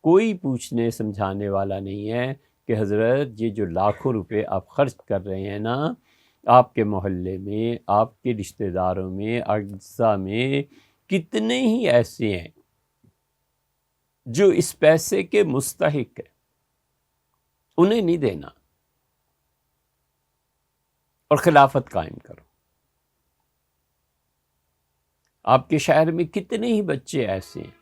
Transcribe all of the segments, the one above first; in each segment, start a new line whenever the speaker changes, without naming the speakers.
کوئی پوچھنے سمجھانے والا نہیں ہے کہ حضرت یہ جو لاکھوں روپے آپ خرچ کر رہے ہیں نا، آپ کے محلے میں، آپ کے رشتہ داروں میں، اجزاء میں کتنے ہی ایسے ہیں جو اس پیسے کے مستحق ہیں، انہیں نہیں دینا اور خلافت قائم کرو۔ آپ کے شہر میں کتنے ہی بچے ایسے ہیں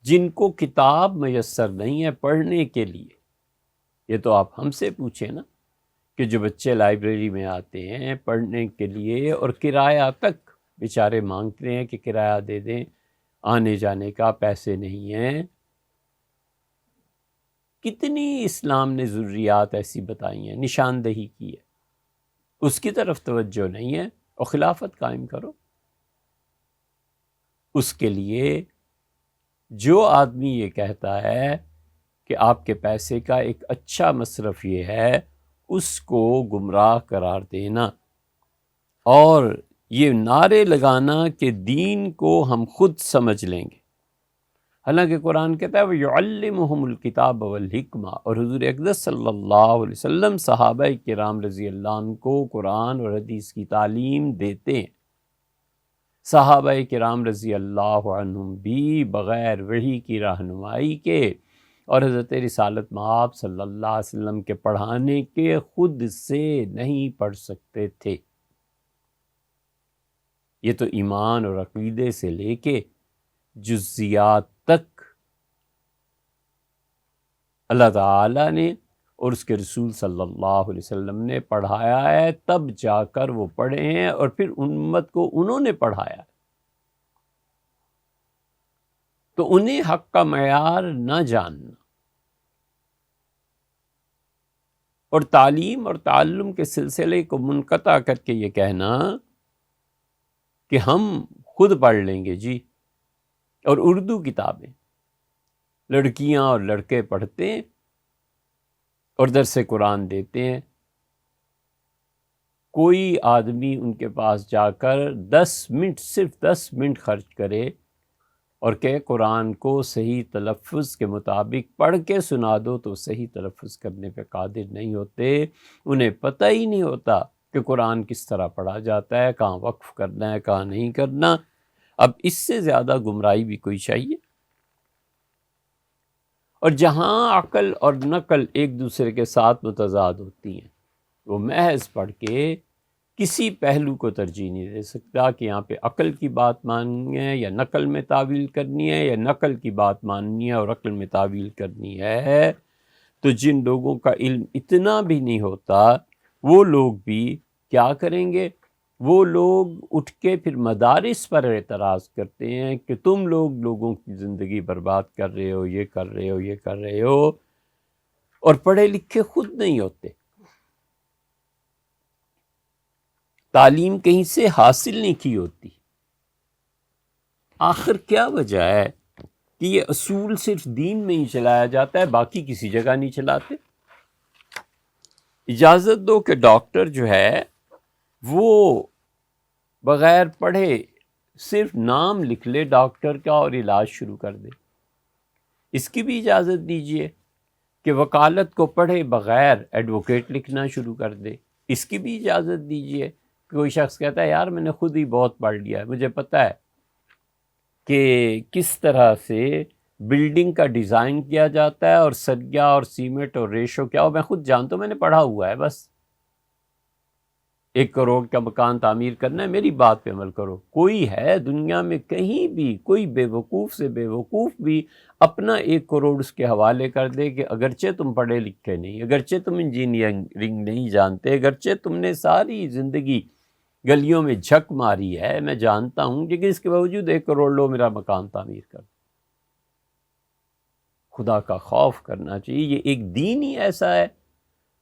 جن کو کتاب میسر نہیں ہے پڑھنے کے لیے۔ یہ تو آپ ہم سے پوچھیں نا کہ جو بچے لائبریری میں آتے ہیں پڑھنے کے لیے اور کرایہ تک بیچارے مانگتے ہیں کہ کرایہ دے دیں، آنے جانے کا پیسے نہیں ہیں۔ کتنی اسلام نے ضروریات ایسی بتائی ہیں، نشاندہی کی ہے، اس کی طرف توجہ نہیں ہے اور خلافت قائم کرو۔ اس کے لیے جو آدمی یہ کہتا ہے کہ آپ کے پیسے کا ایک اچھا مصرف یہ ہے، اس کو گمراہ قرار دینا اور یہ نعرے لگانا کہ دین کو ہم خود سمجھ لیں گے، حالانکہ قرآن کہتا ہے وَيُعَلِّمُهُمُ الْكِتَابَ وَالْحِکْمَةَ، اور حضور اقدس صلی اللہ علیہ وسلم صحابہ کرام رضی اللہ عنہ کو قرآن اور حدیث کی تعلیم دیتے ہیں۔ صحابہ کرام رضی اللہ عنہم بھی بغیر وحی کی رہنمائی کے اور حضرت رسالت مآب صلی اللہ علیہ وسلم کے پڑھانے کے خود سے نہیں پڑھ سکتے تھے۔ یہ تو ایمان اور عقیدے سے لے کے جزیات تک اللہ تعالیٰ نے اور اس کے رسول صلی اللہ علیہ وسلم نے پڑھایا ہے، تب جا کر وہ پڑھے ہیں اور پھر امت کو انہوں نے پڑھایا ہے۔ تو انہیں حق کا معیار نہ جاننا اور تعلیم اور تعلم کے سلسلے کو منقطع کر کے یہ کہنا کہ ہم خود پڑھ لیں گے جی، اور اردو کتابیں لڑکیاں اور لڑکے پڑھتے ہیں اور درس قرآن دیتے ہیں، کوئی آدمی ان کے پاس جا کر 10 منٹ، صرف 10 منٹ خرچ کرے اور کہ قرآن کو صحیح تلفظ کے مطابق پڑھ کے سنا دو، تو صحیح تلفظ کرنے پہ قادر نہیں ہوتے۔ انہیں پتہ ہی نہیں ہوتا کہ قرآن کس طرح پڑھا جاتا ہے، کہاں وقف کرنا ہے، کہاں نہیں کرنا۔ اب اس سے زیادہ گمراہی بھی کوئی چاہیے؟ اور جہاں عقل اور نقل ایک دوسرے کے ساتھ متضاد ہوتی ہیں، وہ محض پڑھ کے کسی پہلو کو ترجیح نہیں دے سکتا کہ یہاں پہ عقل کی بات ماننی ہے یا نقل میں تعویل کرنی ہے، یا نقل کی بات ماننی ہے اور عقل میں تعویل کرنی ہے۔ تو جن لوگوں کا علم اتنا بھی نہیں ہوتا، وہ لوگ بھی کیا کریں گے؟ وہ لوگ اٹھ کے پھر مدارس پر اعتراض کرتے ہیں کہ تم لوگ لوگوں کی زندگی برباد کر رہے ہو، یہ کر رہے ہو، یہ کر رہے ہو، اور پڑھے لکھے خود نہیں ہوتے، تعلیم کہیں سے حاصل نہیں کی ہوتی۔ آخر کیا وجہ ہے کہ یہ اصول صرف دین میں ہی چلایا جاتا ہے، باقی کسی جگہ نہیں چلاتے؟ اجازت دو کہ ڈاکٹر جو ہے وہ بغیر پڑھے صرف نام لکھ لے ڈاکٹر کا اور علاج شروع کر دے، اس کی بھی اجازت دیجیے۔ کہ وکالت کو پڑھے بغیر ایڈوکیٹ لکھنا شروع کر دے، اس کی بھی اجازت دیجیے۔ کوئی شخص کہتا ہے یار میں نے خود ہی بہت پڑھ لیا ہے، مجھے پتہ ہے کہ کس طرح سے بلڈنگ کا ڈیزائن کیا جاتا ہے اور سریہ اور سیمنٹ اور ریشو کیا ہو، میں خود جانتا ہوں، میں نے پڑھا ہوا ہے، بس 1 کروڑ کا مکان تعمیر کرنا ہے، میری بات پہ عمل کرو۔ کوئی ہے دنیا میں کہیں بھی کوئی بے وقوف سے بے وقوف بھی اپنا 1 کروڑ اس کے حوالے کر دے کہ اگرچہ تم پڑھے لکھے نہیں، اگرچہ تم انجینئرنگ نہیں جانتے، اگرچہ تم نے ساری زندگی گلیوں میں جھک ماری ہے، میں جانتا ہوں، لیکن اس کے باوجود 1 کروڑ لو میرا مکان تعمیر کر۔ خدا کا خوف کرنا چاہیے۔ یہ ایک دین ہی ایسا ہے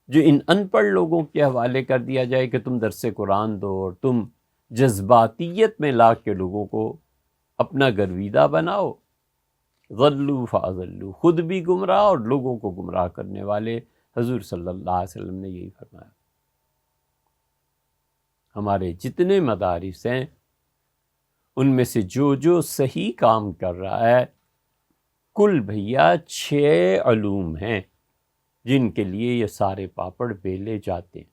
جو ان ان پڑھ لوگوں کے حوالے کر دیا جائے کہ تم درس قرآن دو اور تم جذباتیت میں لا کے لوگوں کو اپنا گرویدہ بناؤ۔ ضلوا فاضلوا، خود بھی گمراہ اور لوگوں کو گمراہ کرنے والے۔ حضور صلی اللہ علیہ وسلم نے یہی فرمایا۔ ہمارے جتنے مدارس ہیں ان میں سے جو جو صحیح کام کر رہا ہے کل بھیا 6 علوم ہیں جن کے لیے یہ سارے پاپڑ بیلے جاتے ہیں۔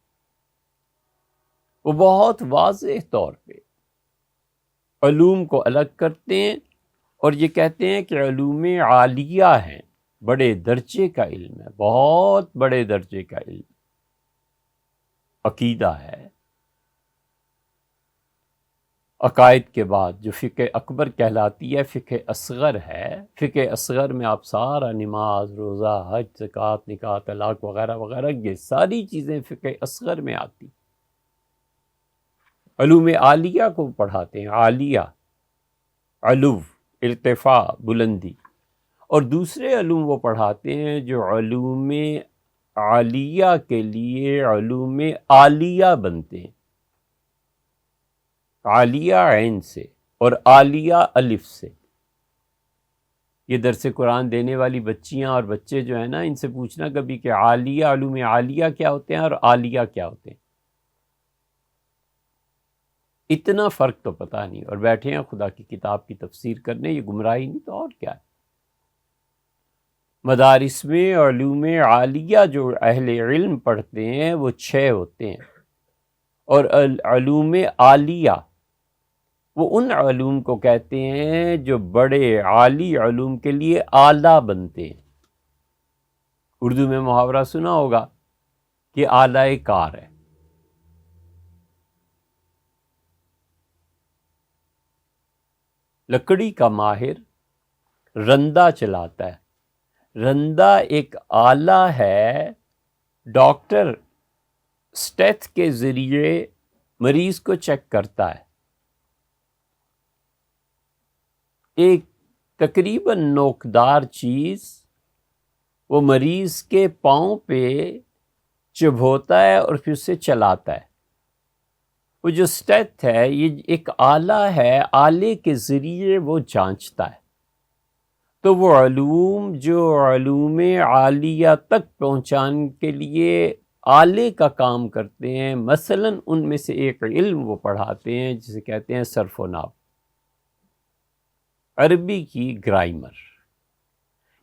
وہ بہت واضح طور پہ علوم کو الگ کرتے ہیں اور یہ کہتے ہیں کہ علوم عالیہ ہیں، بڑے درجے کا علم ہے، بہت بڑے درجے کا علم، عقیدہ ہے۔ عقائد کے بعد جو فقہ اکبر کہلاتی ہے، فقہ اصغر ہے۔ فقہ اصغر میں آپ سارا نماز، روزہ، حج، زکوٰۃ، نکاح، طلاق وغیرہ وغیرہ یہ ساری چیزیں فقہ اصغر میں آتی۔ علوم عالیہ کو پڑھاتے ہیں، عالیہ علو، ارتفاع، بلندی، اور دوسرے علوم وہ پڑھاتے ہیں جو علوم عالیہ کے لیے علوم عالیہ بنتے ہیں، عالیہ عین سے اور عالیہ الف سے۔ یہ درس قرآن دینے والی بچیاں اور بچے جو ہیں نا، ان سے پوچھنا کبھی کہ عالیہ، علوم عالیہ کیا ہوتے ہیں اور عالیہ کیا ہوتے ہیں، اتنا فرق تو پتہ نہیں، اور بیٹھے ہیں خدا کی کتاب کی تفسیر کرنے۔ یہ گمراہی نہیں تو اور کیا ہے؟ مدارس میں علوم عالیہ جو اہل علم پڑھتے ہیں وہ 6 ہوتے ہیں، اور علوم عالیہ وہ ان علوم کو کہتے ہیں جو بڑے عالی علوم کے لیے اعلیٰ بنتے ہیں۔ اردو میں محاورہ سنا ہوگا کہ اعلی کار ہے۔ لکڑی کا ماہر رندہ چلاتا ہے، رندہ ایک آلہ ہے، ڈاکٹر اسٹیتھ کے ذریعے مریض کو چیک کرتا ہے۔ ایک تقریباً نوکدار چیز وہ مریض کے پاؤں پہ چبھوتا ہے اور پھر اسے چلاتا ہے۔ وہ جو اسٹیتھ ہے یہ ایک آلہ ہے، آلے کے ذریعے وہ جانچتا ہے۔ تو وہ علوم جو علوم عالیہ تک پہنچانے کے لیے آلے کا کام کرتے ہیں، مثلاً ان میں سے ایک علم وہ پڑھاتے ہیں جسے کہتے ہیں صرف و نحو، عربی کی گرامر۔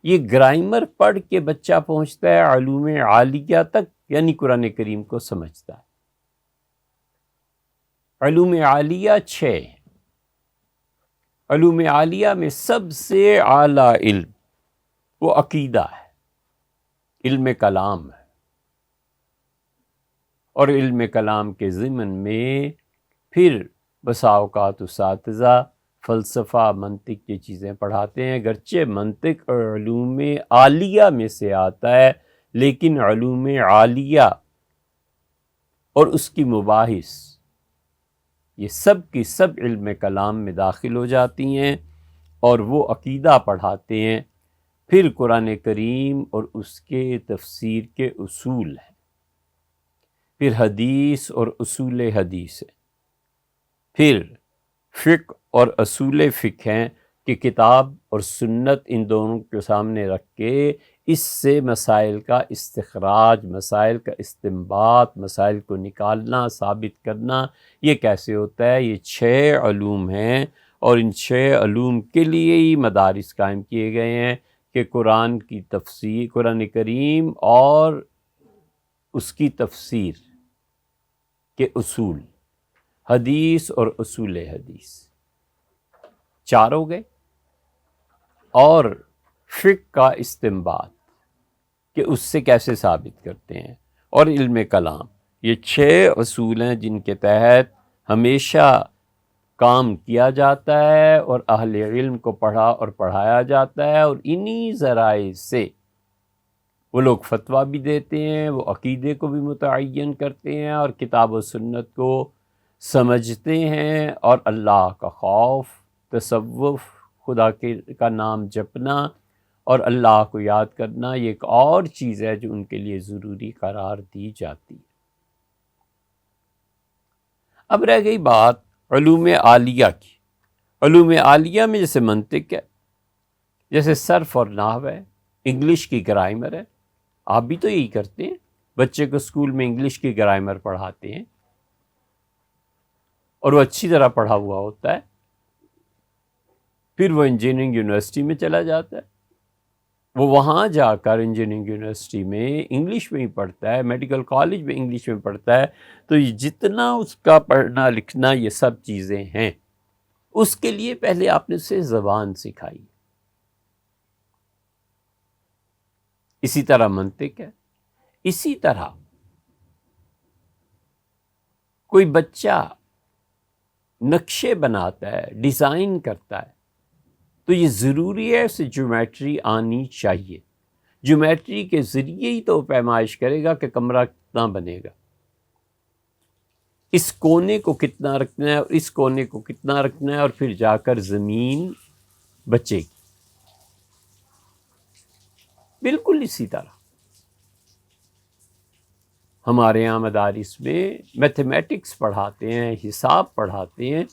یہ گرامر پڑھ کے بچہ پہنچتا ہے علوم عالیہ تک، یعنی قرآن کریم کو سمجھتا ہے۔ علوم عالیہ 6 ہیں۔ علوم عالیہ میں سب سے اعلیٰ علم وہ عقیدہ ہے، علم کلام ہے، اور علم کلام کے ضمن میں پھر بسا اوقات اساتذہ فلسفہ، منطق یہ چیزیں پڑھاتے ہیں۔ گرچہ منطق اور علوم عالیہ میں سے آتا ہے، لیکن علوم عالیہ اور اس کی مباحث یہ سب کی سب علم کلام میں داخل ہو جاتی ہیں، اور وہ عقیدہ پڑھاتے ہیں۔ پھر قرآن کریم اور اس کے تفسیر کے اصول ہیں، پھر حدیث اور اصول حدیث ہیں، پھر فقہ اور اصول فقہ ہیں کہ کتاب اور سنت ان دونوں کے سامنے رکھ کے اس سے مسائل کا استخراج، مسائل کا استنباط، مسائل کو نکالنا، ثابت کرنا، یہ کیسے ہوتا ہے۔ یہ 6 علوم ہیں، اور ان 6 علوم کے لیے ہی مدارس قائم کیے گئے ہیں کہ قرآن کی تفسیر، قرآن کریم اور اس کی تفسیر کے اصول، حدیث اور اصول حدیث 4 ہو گئے، اور فقہ کا استنباط کہ اس سے کیسے ثابت کرتے ہیں، اور علم کلام۔ یہ 6 اصول ہیں جن کے تحت ہمیشہ کام کیا جاتا ہے، اور اہل علم کو پڑھا اور پڑھایا جاتا ہے، اور انہی ذرائع سے وہ لوگ فتویٰ بھی دیتے ہیں، وہ عقیدے کو بھی متعین کرتے ہیں، اور کتاب و سنت کو سمجھتے ہیں، اور اللہ کا خوف، تصوف، خدا کا نام جپنا اور اللہ کو یاد کرنا، یہ ایک اور چیز ہے جو ان کے لیے ضروری قرار دی جاتی ہے۔ اب رہ گئی بات علوم عالیہ کی۔ علوم عالیہ میں جیسے منطق ہے، جیسے صرف اور نحو ہے، انگلش کی گرامر ہے۔ آپ بھی تو یہی کرتے ہیں، بچے کو اسکول میں انگلش کی گرامر پڑھاتے ہیں، اور وہ اچھی طرح پڑھا ہوا ہوتا ہے، پھر وہ انجینئرنگ یونیورسٹی میں چلا جاتا ہے، وہ وہاں جا کر انجینئرنگ یونیورسٹی میں انگلش میں ہی پڑھتا ہے، میڈیکل کالج میں انگلش میں پڑھتا ہے، تو یہ جتنا اس کا پڑھنا لکھنا یہ سب چیزیں ہیں، اس کے لیے پہلے آپ نے اسے زبان سکھائی۔ اسی طرح منطق ہے، اسی طرح کوئی بچہ نقشے بناتا ہے، ڈیزائن کرتا ہے، تو یہ ضروری ہے اسے جیومیٹری آنی چاہیے۔ جیومیٹری کے ذریعے ہی تو پیمائش کرے گا کہ کمرہ کتنا بنے گا، اس کونے کو کتنا رکھنا ہے اور اس کونے کو کتنا رکھنا ہے، اور پھر جا کر زمین بچے گی۔ بالکل اسی طرح ہمارے یہاں مدارس میں میتھمیٹکس پڑھاتے ہیں، حساب پڑھاتے ہیں،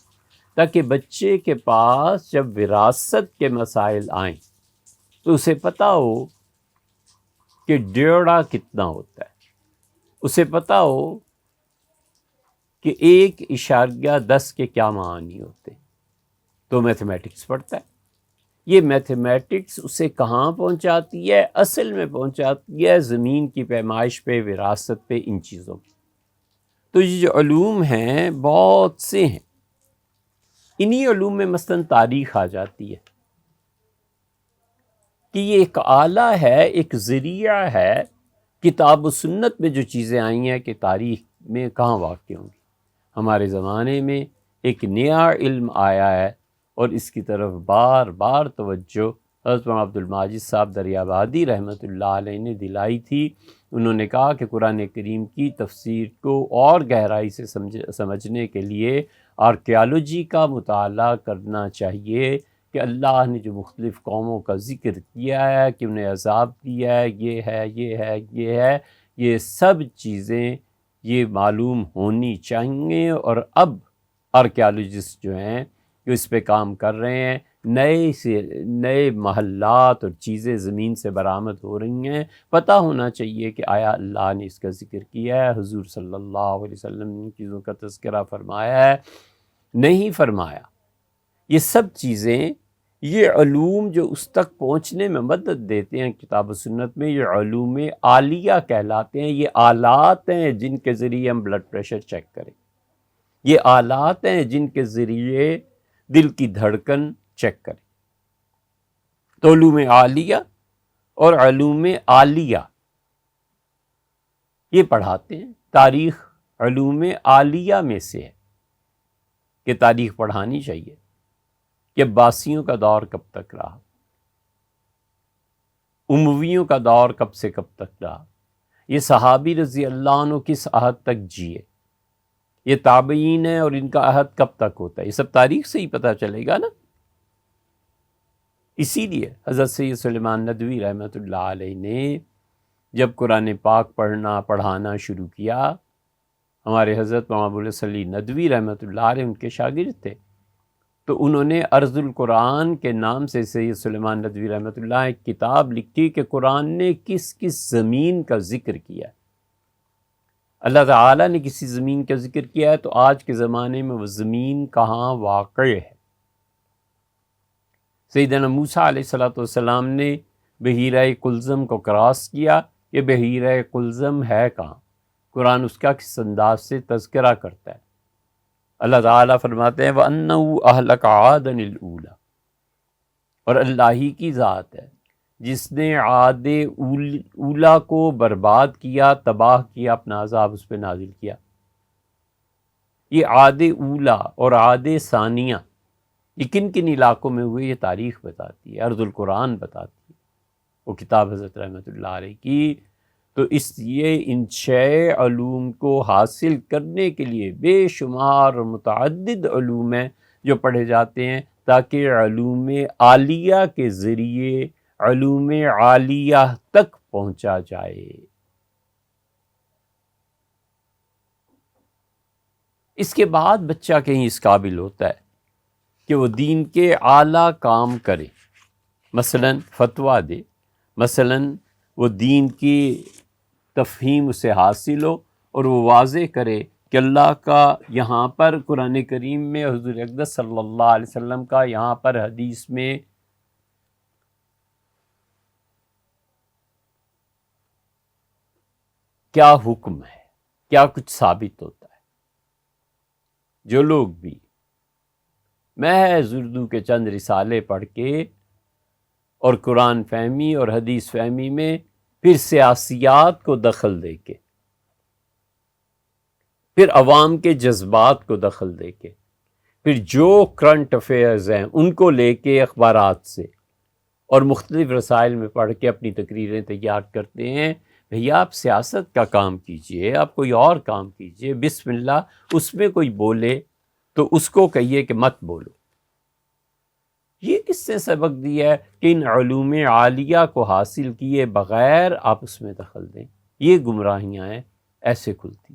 تاکہ بچے کے پاس جب وراثت کے مسائل آئیں تو اسے پتہ ہو کہ ڈیڑھا کتنا ہوتا ہے، اسے پتہ ہو کہ 1.10 کے کیا معانی ہوتے ہیں، تو میتھمیٹکس پڑھتا ہے۔ یہ میتھمیٹکس اسے کہاں پہنچاتی ہے؟ اصل میں پہنچاتی ہے زمین کی پیمائش پہ، وراثت پہ، ان چیزوں پہ۔ تو یہ جو علوم ہیں بہت سے ہیں، انہی علوم میں مثلاً تاریخ آ جاتی ہے کہ یہ ایک آلہ ہے، ایک ذریعہ ہے، کتاب و سنت میں جو چیزیں آئی ہیں کہ تاریخ میں کہاں واقع ہوں گی۔ ہمارے زمانے میں ایک نیا علم آیا ہے اور اس کی طرف بار بار توجہ حضرت مولانا عبد الماجد صاحب دریابادی رحمۃ اللہ علیہ نے دلائی تھی۔ انہوں نے کہا کہ قرآن کریم کی تفسیر کو اور گہرائی سے سمجھنے کے لیے آرکیالوجی کا مطالعہ کرنا چاہیے کہ اللہ نے جو مختلف قوموں کا ذکر کیا ہے کہ انہیں عذاب دیا ہے، یہ ہے، یہ ہے، یہ ہے، یہ سب چیزیں یہ معلوم ہونی چاہیے۔ اور اب آرکیالوجسٹ جو ہیں جو اس پہ کام کر رہے ہیں، نئے محلات اور چیزیں زمین سے برآمد ہو رہی ہیں، پتہ ہونا چاہیے کہ آیا اللہ نے اس کا ذکر کیا ہے، حضور صلی اللہ علیہ وسلم نے ان چیزوں کا تذکرہ فرمایا ہے، نہیں فرمایا۔ یہ سب چیزیں، یہ علوم جو اس تک پہنچنے میں مدد دیتے ہیں کتاب و سنت میں، یہ علوم عالیہ کہلاتے ہیں۔ یہ آلات ہیں جن کے ذریعے ہم بلڈ پریشر چیک کریں، یہ آلات ہیں جن کے ذریعے دل کی دھڑکن چیک کریں۔ تو علوم عالیہ اور علوم عالیہ یہ پڑھاتے ہیں۔ تاریخ علوم عالیہ میں سے ہے کہ تاریخ پڑھانی چاہیے کہ عباسیوں کا دور کب تک رہا، امویوں کا دور کب سے کب تک رہا، یہ صحابی رضی اللہ عنہ کس عہد تک جیے، یہ تابعین ہیں اور ان کا عہد کب تک ہوتا ہے، یہ سب تاریخ سے ہی پتہ چلے گا نا۔ اسی لیے حضرت سید سلیمان ندوی رحمۃ اللہ علیہ نے جب قرآن پاک پڑھانا شروع کیا، ہمارے حضرت مولانا ابوالحسن ندوی رحمۃ اللہ علیہ ان کے شاگرد تھے، تو انہوں نے ارض القرآن کے نام سے سید سلیمان ندوی رحمۃ اللہ ایک کتاب لکھی کہ قرآن نے کس کس زمین کا ذکر کیا ہے۔ اللہ تعالیٰ نے کسی زمین کا ذکر کیا ہے تو آج کے زمانے میں وہ زمین کہاں واقع ہے۔ سیدنا موسیٰ علیہ السلام نے بحیرہ کلزم کو کراس کیا، یہ بحیرہ کلزم ہے کہاں؟ قرآن اس کا کس انداز سے تذکرہ کرتا ہے۔ اللہ تعالیٰ فرماتے ہیں وَأَنَّهُ أَهْلَكَ عَادًا الْأُولَى، اور اللہ ہی کی ذات ہے جس نے عاد اولا کو برباد کیا، تباہ کیا، اپنا عذاب اس پہ نازل کیا۔ یہ عاد اولا اور عاد ثانیہ یہ کن کن علاقوں میں ہوئے، یہ تاریخ بتاتی ہے، ارض القرآن بتاتی ہے، وہ کتاب حضرت رحمۃ اللہ علیہ کی۔ تو اس لیے ان 6 علوم کو حاصل کرنے کے لیے بے شمار اور متعدد علوم ہیں جو پڑھے جاتے ہیں، تاکہ علوم عالیہ کے ذریعے علوم عالیہ تک پہنچا جائے۔ اس کے بعد بچہ کہیں اس قابل ہوتا ہے کہ وہ دین کے اعلیٰ کام کرے، مثلاً فتویٰ دے، مثلاً وہ دین کی تفہیم اسے حاصل ہو اور وہ واضح کرے کہ اللہ کا یہاں پر قرآن کریم میں، حضور اقدس صلی اللہ علیہ وسلم کا یہاں پر حدیث میں کیا حکم ہے، کیا کچھ ثابت ہوتا ہے۔ جو لوگ بھی محض اردو کے چند رسالے پڑھ کے اور قرآن فہمی اور حدیث فہمی میں پھر سیاسیات کو دخل دے کے، پھر عوام کے جذبات کو دخل دے کے، پھر جو کرنٹ افیئرز ہیں ان کو لے کے اخبارات سے اور مختلف رسائل میں پڑھ کے اپنی تقریریں تیار کرتے ہیں، بھیا آپ سیاست کا کام کیجئے، آپ کوئی اور کام کیجئے، بسم اللہ۔ اس میں کوئی بولے تو اس کو کہیے کہ مت بولو۔ یہ کس سے سبق دیا ہے کہ ان علوم عالیہ کو حاصل کیے بغیر آپ اس میں دخل دیں؟ یہ گمراہیاں ہیں، ایسے کھلتی۔